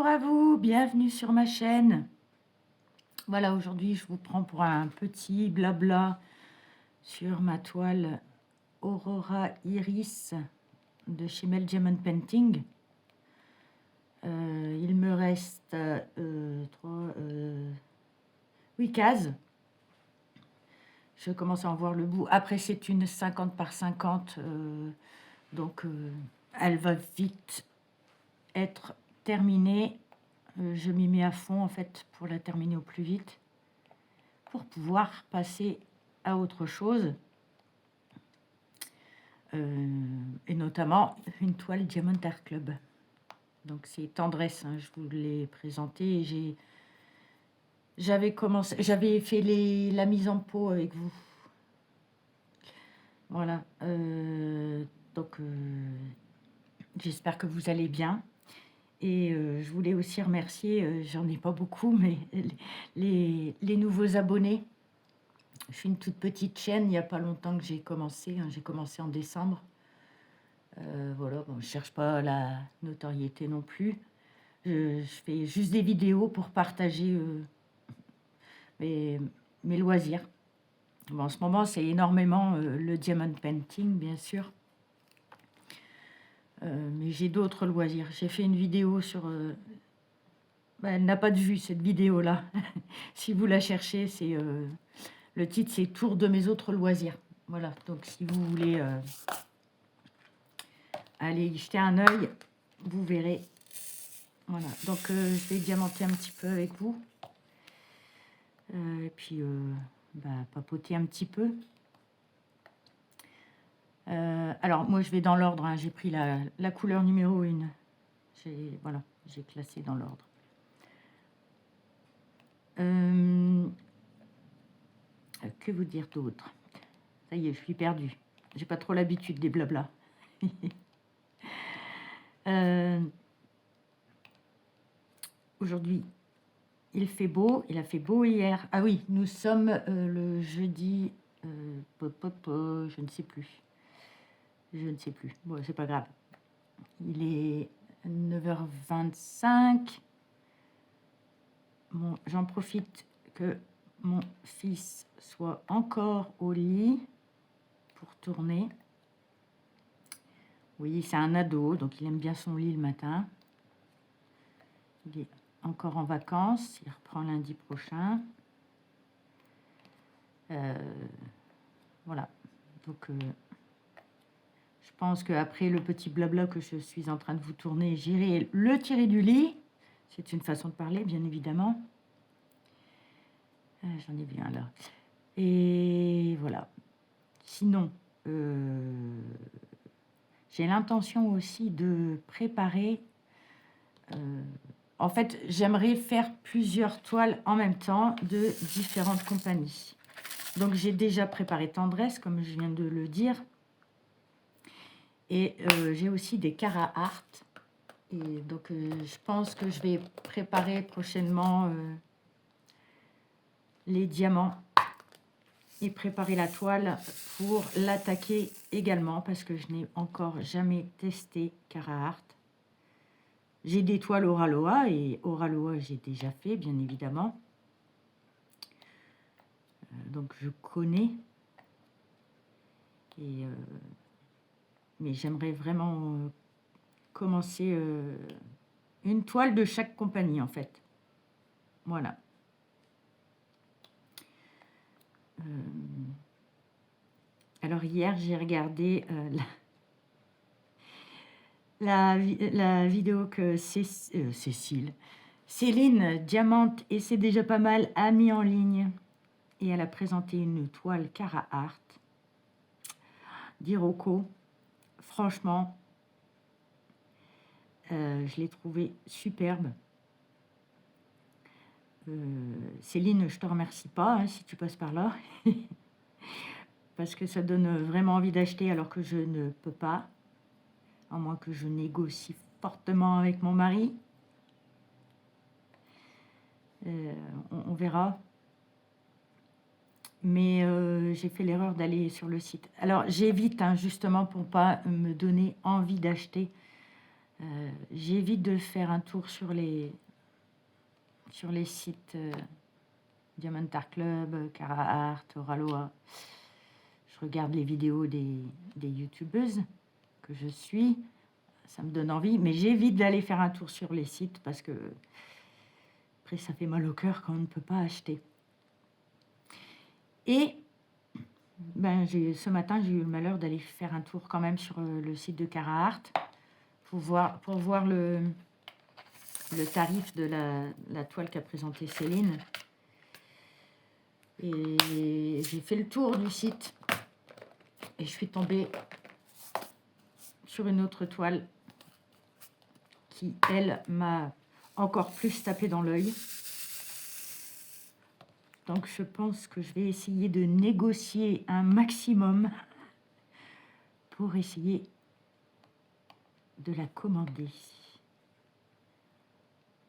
à vous, bienvenue sur ma chaîne. Voilà, aujourd'hui je vous prends pour un petit blabla sur ma toile Aurora Iris de chez Mel Diamond Painting. Il me reste 8 cases. Je commence à en voir le bout. Après c'est une 50 par 50, donc elle va vite être terminée. Je m'y mets à fond en fait pour la terminer au plus vite, pour pouvoir passer à autre chose, et notamment une toile Diamond Art Club. Donc c'est Tendresse, hein, je vous l'ai présenté. J'avais fait la mise en pot avec vous. Voilà. Donc j'espère que vous allez bien. Et je voulais aussi remercier, j'en ai pas beaucoup, mais les nouveaux abonnés. Je suis une toute petite chaîne, il n'y a pas longtemps que j'ai commencé, hein, j'ai commencé en décembre. Voilà, bon, je ne cherche pas la notoriété non plus. Je fais juste des vidéos pour partager mes loisirs. Bon, en ce moment, c'est énormément le diamond painting, bien sûr. Mais j'ai d'autres loisirs. J'ai fait une vidéo sur... elle n'a pas de vue, cette vidéo-là. Si vous la cherchez, c'est... le titre, c'est Tour de mes autres loisirs. Voilà, donc si vous voulez aller y jeter un œil, vous verrez. Voilà, donc je vais diamanter un petit peu avec vous. Et puis papoter un petit peu. Alors, moi, je vais dans l'ordre. Hein. J'ai pris la couleur numéro 1. Voilà, j'ai classé dans l'ordre. Que vous dire d'autre? Ça y est, je suis perdue. J'ai pas trop l'habitude des blablas. Aujourd'hui, il fait beau. Il a fait beau hier. Ah oui, nous sommes le jeudi... je ne sais plus. Je ne sais plus. Bon, c'est pas grave. Il est 9h25. Bon, j'en profite que mon fils soit encore au lit pour tourner. Oui, c'est un ado, donc il aime bien son lit le matin. Il est encore en vacances. Il reprend lundi prochain. Voilà. Donc... je pense qu'après le petit blabla que je suis en train de vous tourner, j'irai le tirer du lit. C'est une façon de parler, bien évidemment. J'en ai vu un là. Et voilà. Sinon, j'ai l'intention aussi de préparer... en fait, j'aimerais faire plusieurs toiles en même temps de différentes compagnies. Donc, j'ai déjà préparé Tendresse, comme je viens de le dire. Et j'ai aussi des Cara Art. Et donc, je pense que je vais préparer prochainement les diamants et préparer la toile pour l'attaquer également, parce que je n'ai encore jamais testé Cara Art. J'ai des toiles Auraloa, et Auraloa, j'ai déjà fait, bien évidemment. Donc, je connais. Et, mais j'aimerais vraiment commencer une toile de chaque compagnie, en fait. Voilà. Alors hier, j'ai regardé la vidéo que Céline Diamante, et c'est déjà pas mal, a mis en ligne. Et elle a présenté une toile Cara Art d'Iroko. Franchement, je l'ai trouvée superbe. Céline, je te remercie pas hein, si tu passes par là. Parce que ça donne vraiment envie d'acheter alors que je ne peux pas. À moins que je négocie fortement avec mon mari. On verra. Mais j'ai fait l'erreur d'aller sur le site. Alors, j'évite, hein, justement, pour ne pas me donner envie d'acheter J'évite de faire un tour sur les sites Diamond Art Club, Carhartt, Oraloa. Je regarde les vidéos des youtubeuses que je suis. Ça me donne envie, mais j'évite d'aller faire un tour sur les sites parce que après ça fait mal au cœur quand on ne peut pas acheter. Et ben, ce matin, j'ai eu le malheur d'aller faire un tour quand même sur le site de Carhartt pour voir le tarif de la toile qu'a présentée Céline. Et j'ai fait le tour du site et je suis tombée sur une autre toile qui, elle, m'a encore plus tapé dans l'œil. Donc, je pense que je vais essayer de négocier un maximum pour essayer de la commander.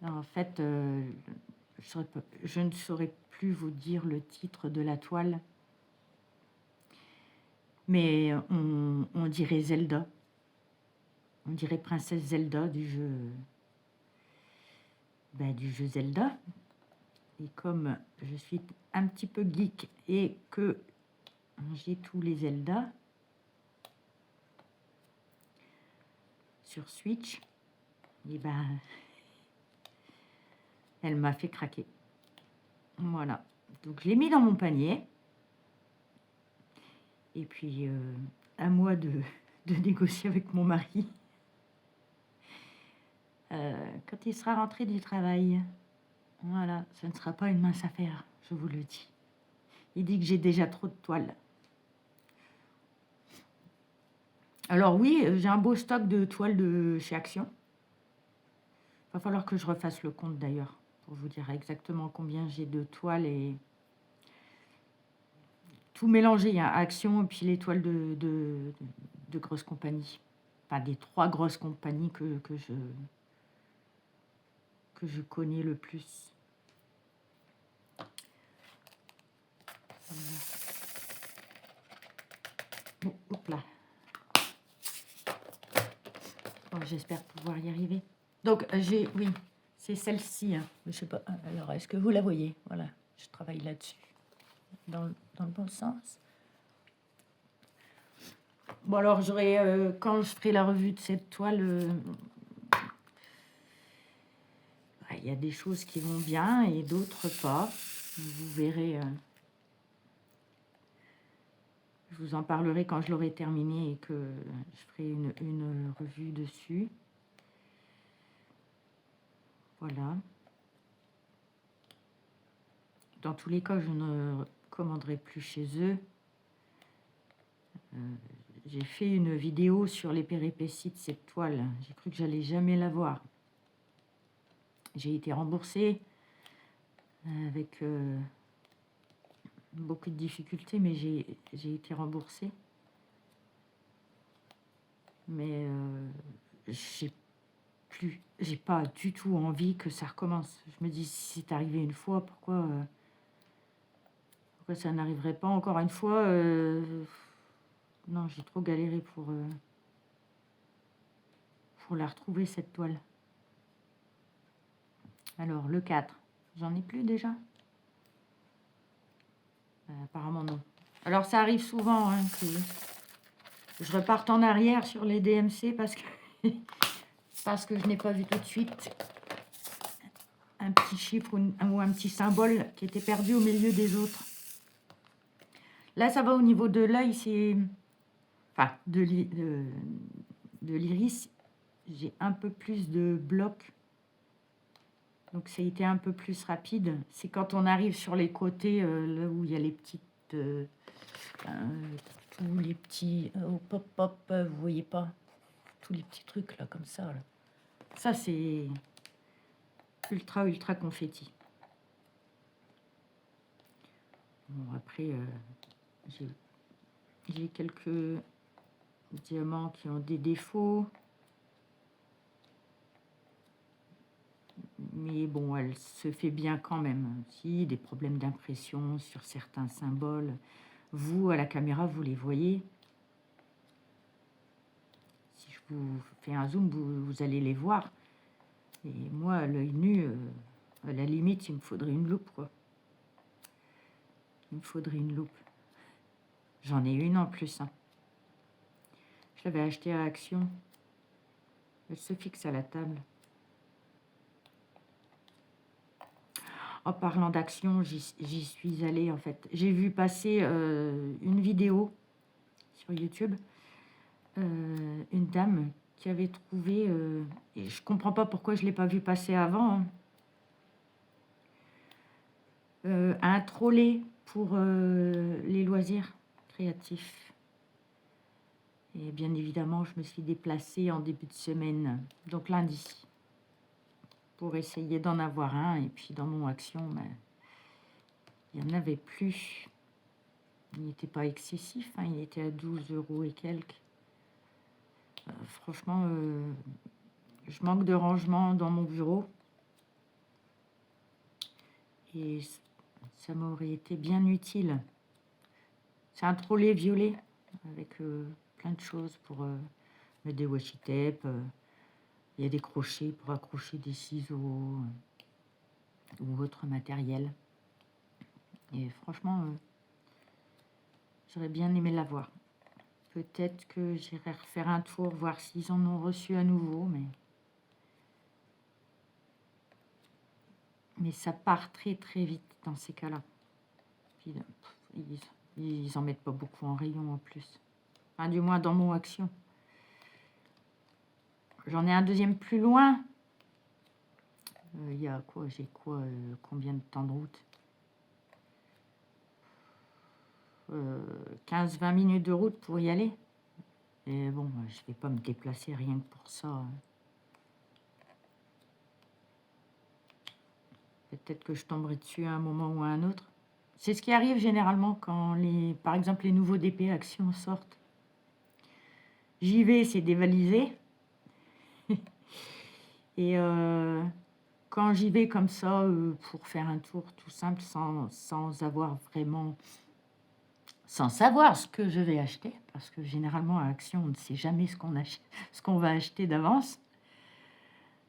En fait, je ne saurais plus vous dire le titre de la toile, mais on dirait Zelda. On dirait Princesse Zelda du jeu Zelda. Et comme je suis un petit peu geek et que j'ai tous les Zelda sur Switch, et ben, elle m'a fait craquer. Voilà. Donc, je l'ai mis dans mon panier. Et puis, à moi de négocier avec mon mari quand il sera rentré du travail. Voilà, ça ne sera pas une mince affaire, je vous le dis. Il dit que j'ai déjà trop de toiles. Alors oui, j'ai un beau stock de toiles de chez Action. Il va falloir que je refasse le compte d'ailleurs, pour vous dire exactement combien j'ai de toiles et tout mélangé. Il y a Action et puis les toiles de grosses compagnies. Enfin, des 3 grosses compagnies que je connais le plus. Voilà. Oh, hop là. Bon, j'espère pouvoir y arriver. Donc, oui, c'est celle-ci. Hein. Je sais pas. Alors, est-ce que vous la voyez? Voilà, je travaille là-dessus. Dans le bon sens. Bon, alors, quand je ferai la revue de cette toile, il y a des choses qui vont bien et d'autres pas. Vous verrez. Je vous en parlerai quand je l'aurai terminé et que je ferai une revue dessus. Voilà. Dans tous les cas, je ne commanderai plus chez eux. J'ai fait une vidéo sur les péripéties de cette toile. J'ai cru que j'allais jamais la voir. J'ai été remboursée avec beaucoup de difficultés, mais j'ai été remboursée. Mais j'ai pas du tout envie que ça recommence. Je me dis, si c'est arrivé une fois, pourquoi ça n'arriverait pas encore une fois Non, j'ai trop galéré pour la retrouver, cette toile. Alors, le 4, j'en ai plus déjà apparemment non. Alors, ça arrive souvent hein, que je reparte en arrière sur les DMC parce que je n'ai pas vu tout de suite un petit chiffre ou un petit symbole qui était perdu au milieu des autres. Là, ça va au niveau de l'œil, enfin, de l'iris, j'ai un peu plus de blocs. Donc, ça a été un peu plus rapide. C'est quand on arrive sur les côtés, là où il y a les petites... tous les petits... pop-pop, vous voyez pas? Tous les petits trucs, là, comme ça. Là. Ça, c'est ultra confetti. Bon, après, j'ai quelques diamants qui ont des défauts. Mais bon, elle se fait bien quand même. Si, des problèmes d'impression sur certains symboles. Vous, à la caméra, vous les voyez. Si je vous fais un zoom, vous allez les voir. Et moi, à l'œil nu, à la limite, il me faudrait une loupe, quoi. Il me faudrait une loupe. J'en ai une en plus, hein. Je l'avais achetée à Action. Elle se fixe à la table. En parlant d'Action, j'y suis allée, en fait. J'ai vu passer une vidéo sur YouTube. Une dame qui avait trouvé, et je comprends pas pourquoi je l'ai pas vu passer avant, hein, un trolley pour les loisirs créatifs. Et bien évidemment, je me suis déplacée en début de semaine, donc lundi, pour essayer d'en avoir un. Et puis dans mon Action, ben, il n'y en avait plus. Il n'était pas excessif, hein, il était à 12 € et quelques. Franchement, je manque de rangement dans mon bureau. Et ça m'aurait été bien utile. C'est un trolley violet avec plein de choses pour mettre des washi tape. Il y a des crochets pour accrocher des ciseaux ou autre matériel. Et franchement, j'aurais bien aimé l'avoir. Peut-être que j'irai refaire un tour, voir s'ils en ont reçu à nouveau, mais ça part très très vite dans ces cas-là. Puis, ils en mettent pas beaucoup en rayon en plus. Enfin, du moins dans mon Action. J'en ai un deuxième plus loin. Il y a quoi? J'ai quoi? Combien de temps de route? 15-20 minutes de route pour y aller. Et bon, je vais pas me déplacer rien que pour ça, hein. Peut-être que je tomberai dessus à un moment ou à un autre. C'est ce qui arrive généralement quand, par exemple, les nouveaux DP Action sortent. J'y vais, c'est dévalisé. Et quand j'y vais comme ça, pour faire un tour tout simple, sans avoir vraiment... Sans savoir ce que je vais acheter, parce que généralement, à Action, on ne sait jamais ce qu'on va acheter d'avance.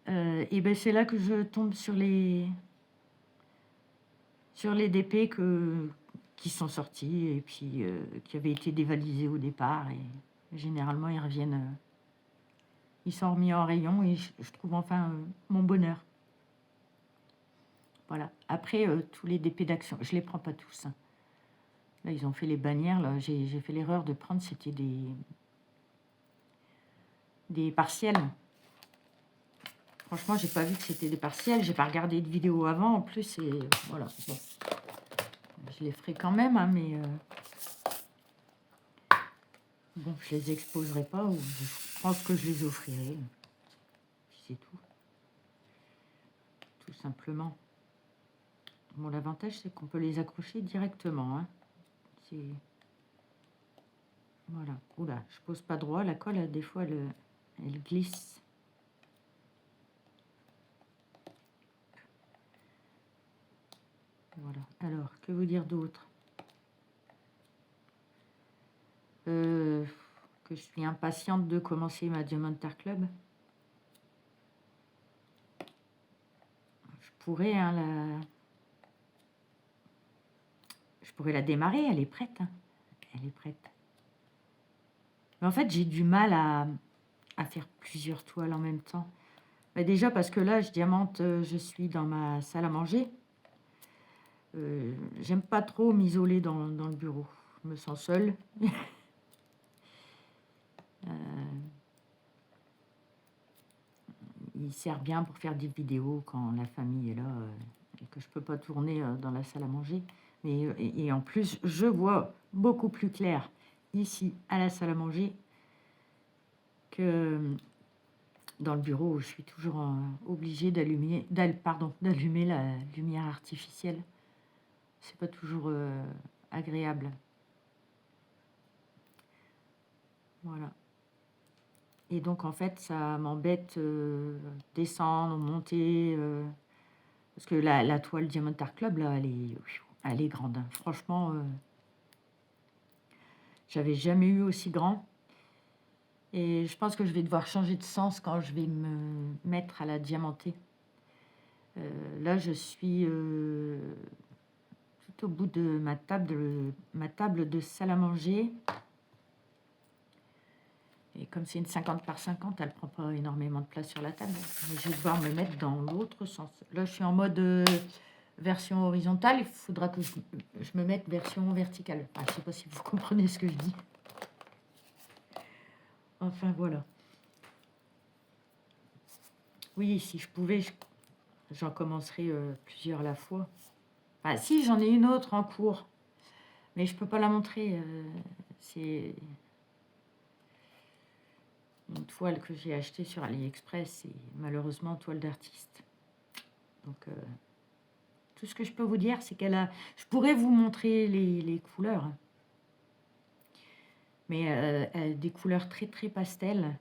Et ben c'est là que je tombe sur les DP qui sont sortis et puis qui avaient été dévalisés au départ. Et généralement, ils reviennent... ils sont remis en rayon et je trouve enfin mon bonheur. Voilà. Après, tous les DP d'Action, je ne les prends pas tous, hein. Là, ils ont fait les bannières. Là, j'ai fait l'erreur de prendre, c'était des partiels. Franchement, j'ai pas vu que c'était des partiels. J'ai pas regardé de vidéo avant en plus. Et voilà. Bon. Je les ferai quand même, hein, mais bon, je les exposerai pas. Ou je pense que je les offrirai. Puis c'est tout. Tout simplement. Bon, l'avantage, c'est qu'on peut les accrocher directement, hein. Voilà. Oula, je pose pas droit. La colle, des fois, elle glisse. Voilà. Alors, que vous dire d'autre? Que je suis impatiente de commencer ma Diamantar Club. Je pourrais, hein, je pourrais la démarrer. Elle est prête, hein. Elle est prête. Mais en fait, j'ai du mal à faire plusieurs toiles en même temps. Mais déjà parce que là, je diamante, je suis dans ma salle à manger. J'aime pas trop m'isoler dans le bureau. Je me sens seule. Il sert bien pour faire des vidéos quand la famille est là et que je peux pas tourner dans la salle à manger. Mais, et en plus, je vois beaucoup plus clair ici à la salle à manger que dans le bureau où je suis toujours obligée d'allumer la lumière artificielle. C'est pas toujours agréable. Voilà. Et donc, en fait, ça m'embête descendre, monter. Parce que la toile Diamantar Club, là, elle est grande, hein. Franchement, j'avais jamais eu aussi grand. Et je pense que je vais devoir changer de sens quand je vais me mettre à la diamanter. Là, je suis tout au bout de ma table de salle à manger. Et comme c'est une 50 par 50, elle prend pas énormément de place sur la table. Mais je vais devoir me mettre dans l'autre sens. Là, je suis en mode version horizontale. Il faudra que je me mette version verticale. Enfin, je ne sais pas si vous comprenez ce que je dis. Enfin, voilà. Oui, si je pouvais, j'en commencerais plusieurs à la fois. Enfin, si, j'en ai une autre en cours. Mais je peux pas la montrer. C'est une toile que j'ai achetée sur AliExpress. Et malheureusement, toile d'artiste. Donc, tout ce que je peux vous dire, c'est qu'elle a... Je pourrais vous montrer les couleurs. Mais elle a des couleurs très, très pastel.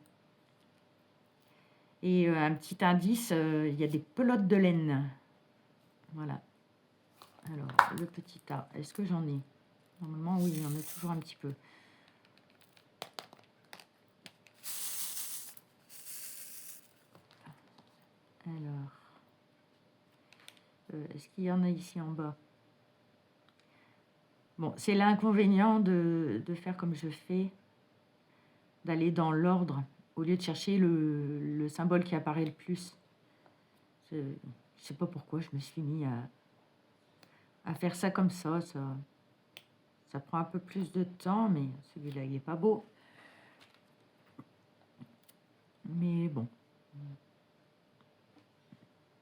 Et un petit indice, il y a des pelotes de laine. Voilà. Alors, le petit tas, est-ce que j'en ai? Normalement, oui, il y en a toujours un petit peu. Alors, est-ce qu'il y en a ici en bas? Bon, c'est l'inconvénient de faire comme je fais, d'aller dans l'ordre, au lieu de chercher le symbole qui apparaît le plus. Je ne sais pas pourquoi je me suis mis à faire ça comme ça. Ça prend un peu plus de temps, mais celui-là, il n'est pas beau. Mais bon,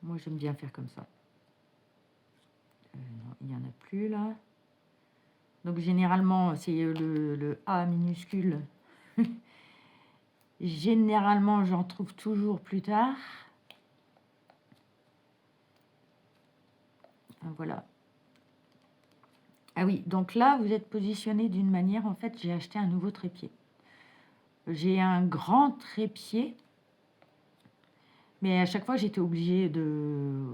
moi, j'aime bien faire comme ça. Non, il n'y en a plus, là. Donc, généralement, c'est le A minuscule. Généralement, j'en trouve toujours plus tard. Voilà. Ah oui, donc là, vous êtes positionné d'une manière. En fait, j'ai acheté un nouveau trépied. J'ai un grand trépied, mais à chaque fois, j'étais obligée de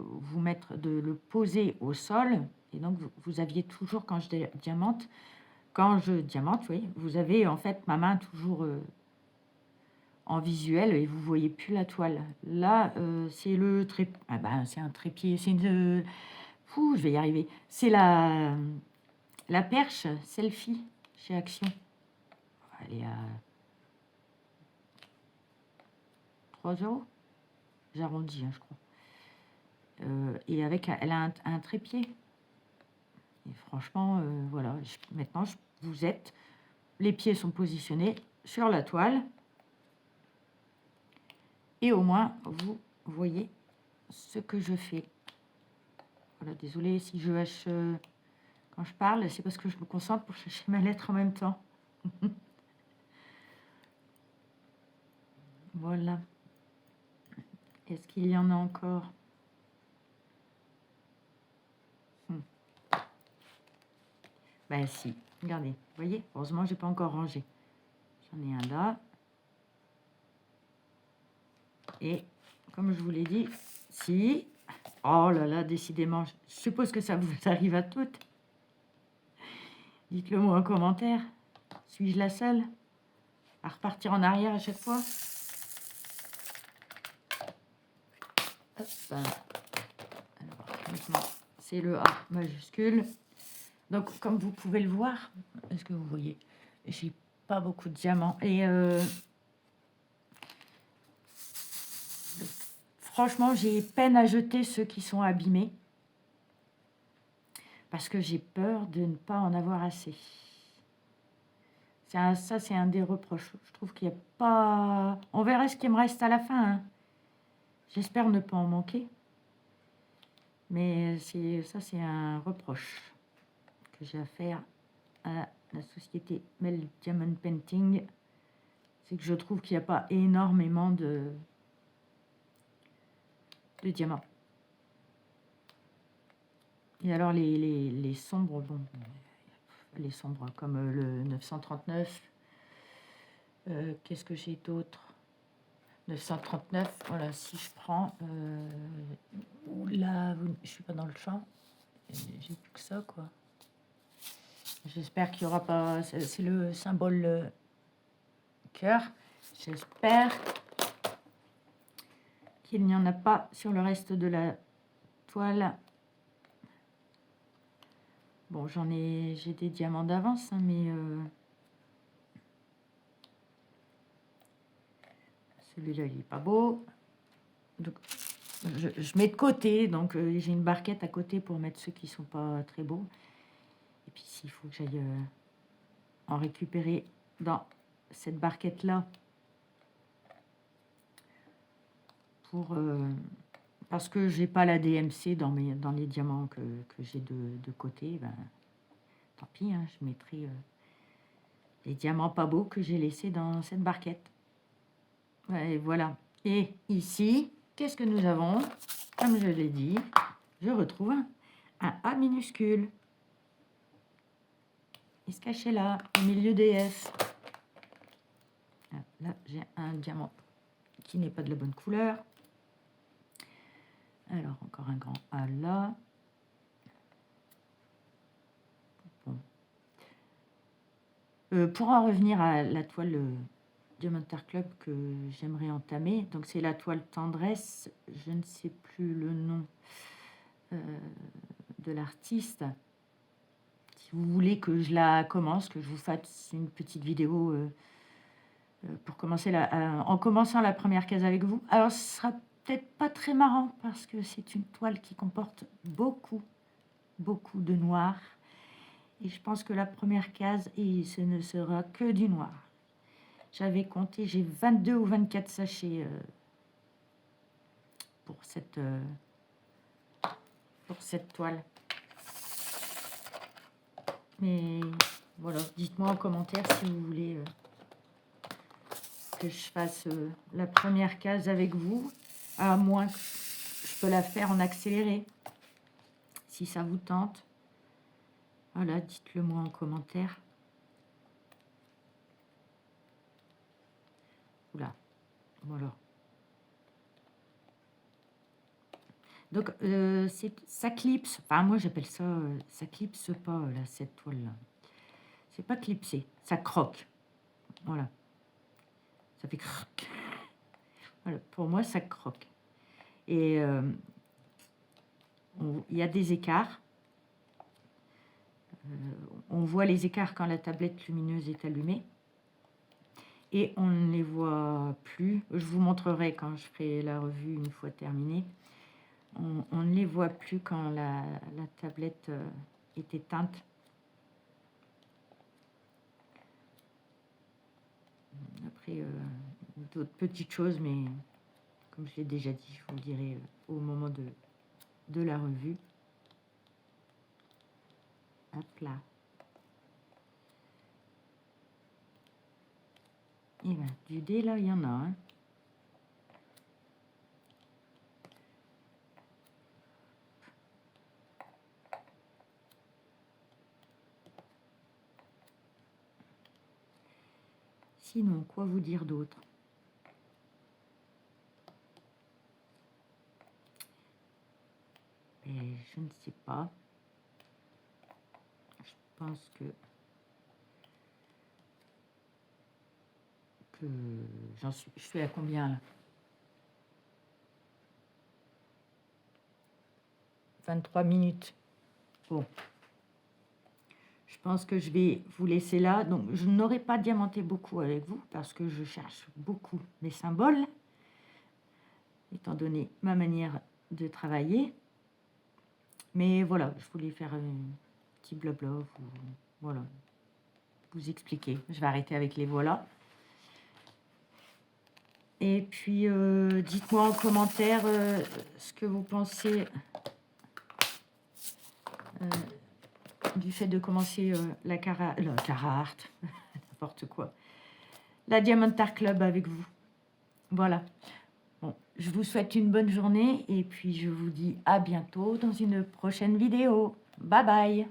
de le poser au sol. Et donc, vous aviez toujours, quand je diamante, oui, vous avez en fait ma main toujours en visuel et vous voyez plus la toile. Là, c'est le trépied. Ah ben, c'est un trépied. C'est une. Fou, je vais y arriver. C'est la perche selfie chez Action. Elle est à 3 euros. J'arrondis, hein, je crois. Et avec, elle a un trépied. Et franchement, voilà. Maintenant, vous êtes. Les pieds sont positionnés sur la toile. Et au moins, vous voyez ce que je fais. Voilà, désolée si je hache quand je parle, c'est parce que je me concentre pour chercher ma lettre en même temps. Voilà. Est-ce qu'il y en a encore? Ben si, regardez, vous voyez, heureusement, j'ai pas encore rangé. J'en ai un là. Et comme je vous l'ai dit, si... Oh là là, décidément, je suppose que ça vous arrive à toutes. Dites-le moi en commentaire. Suis-je la seule à repartir en arrière à chaque fois? Hop. Alors, maintenant, c'est le A majuscule. Donc, comme vous pouvez le voir, est-ce que vous voyez? J'ai pas beaucoup de diamants. Et franchement, j'ai peine à jeter ceux qui sont abîmés. Parce que j'ai peur de ne pas en avoir assez. Ça, c'est un des reproches. Je trouve qu'il n'y a pas... On verra ce qui me reste à la fin. Hein. J'espère ne pas en manquer. Mais ça, c'est un reproche que j'ai à faire à la société Mel Diamond Painting. C'est que je trouve qu'il n'y a pas énormément de diamants. Et alors, les sombres, bon, les sombres comme le 939. Qu'est-ce que j'ai d'autre? 939, voilà, si je prends... là, je suis pas dans le champ. J'ai plus que ça, quoi. J'espère qu'il n'y aura pas... C'est le symbole cœur. J'espère qu'il n'y en a pas sur le reste de la toile. Bon, j'ai des diamants d'avance, hein, mais celui-là, il n'est pas beau. Donc, je mets de côté, donc j'ai une barquette à côté pour mettre ceux qui ne sont pas très beaux. Et puis, s'il faut que j'aille en récupérer dans cette barquette-là, parce que j'ai pas la DMC dans les diamants que j'ai de côté, ben, tant pis, hein, je mettrai les diamants pas beaux que j'ai laissés dans cette barquette. Ouais, et voilà. Et ici, qu'est-ce que nous avons? Comme je l'ai dit, je retrouve un A minuscule. Il se cachait là, au milieu des S. Là, j'ai un diamant qui n'est pas de la bonne couleur. Alors, encore un grand A là. Bon. Pour en revenir à la toile Diamond Art Club que j'aimerais entamer, donc c'est la toile Tendresse, je ne sais plus le nom de l'artiste. Si vous voulez que je la commence, que je vous fasse une petite vidéo pour commencer en commençant la première case avec vous. Alors, ce sera peut-être pas très marrant parce que c'est une toile qui comporte beaucoup de noir. Et je pense que la première case, et ce ne sera que du noir. J'avais compté, j'ai 22 ou 24 sachets pour cette toile. Mais voilà, dites-moi en commentaire si vous voulez que je fasse la première case avec vous, à moins que je peux la faire en accéléré, si ça vous tente. Voilà, dites-le moi en commentaire. Oula, voilà. Donc, ça clipse. Enfin, moi, j'appelle ça... ça clipse pas, là, cette toile-là. C'est pas clipsé. Ça croque. Voilà. Ça fait croc. Voilà, pour moi, ça croque. Et il y a des écarts. On voit les écarts quand la tablette lumineuse est allumée. Et on ne les voit plus. Je vous montrerai quand je ferai la revue une fois terminée. On ne les voit plus quand la tablette est éteinte. Après, d'autres petites choses, mais comme je l'ai déjà dit, je vous le dirai au moment de la revue. Hop là. Et bien, du dé, là, il y en a un. Sinon, quoi vous dire d'autre? Et je ne sais pas. Je pense que je suis à combien là? 23 minutes. Bon. Je pense que je vais vous laisser là. Donc, je n'aurai pas diamanté beaucoup avec vous parce que je cherche beaucoup mes symboles, étant donné ma manière de travailler. Mais voilà, je voulais faire un petit blabla, voilà, vous expliquer. Je vais arrêter avec les voilà. Et puis, dites-moi en commentaire ce que vous pensez du fait de commencer la Cara Art, n'importe quoi, la Diamond Art Club avec vous. Voilà. Bon, je vous souhaite une bonne journée et puis je vous dis à bientôt dans une prochaine vidéo. Bye bye.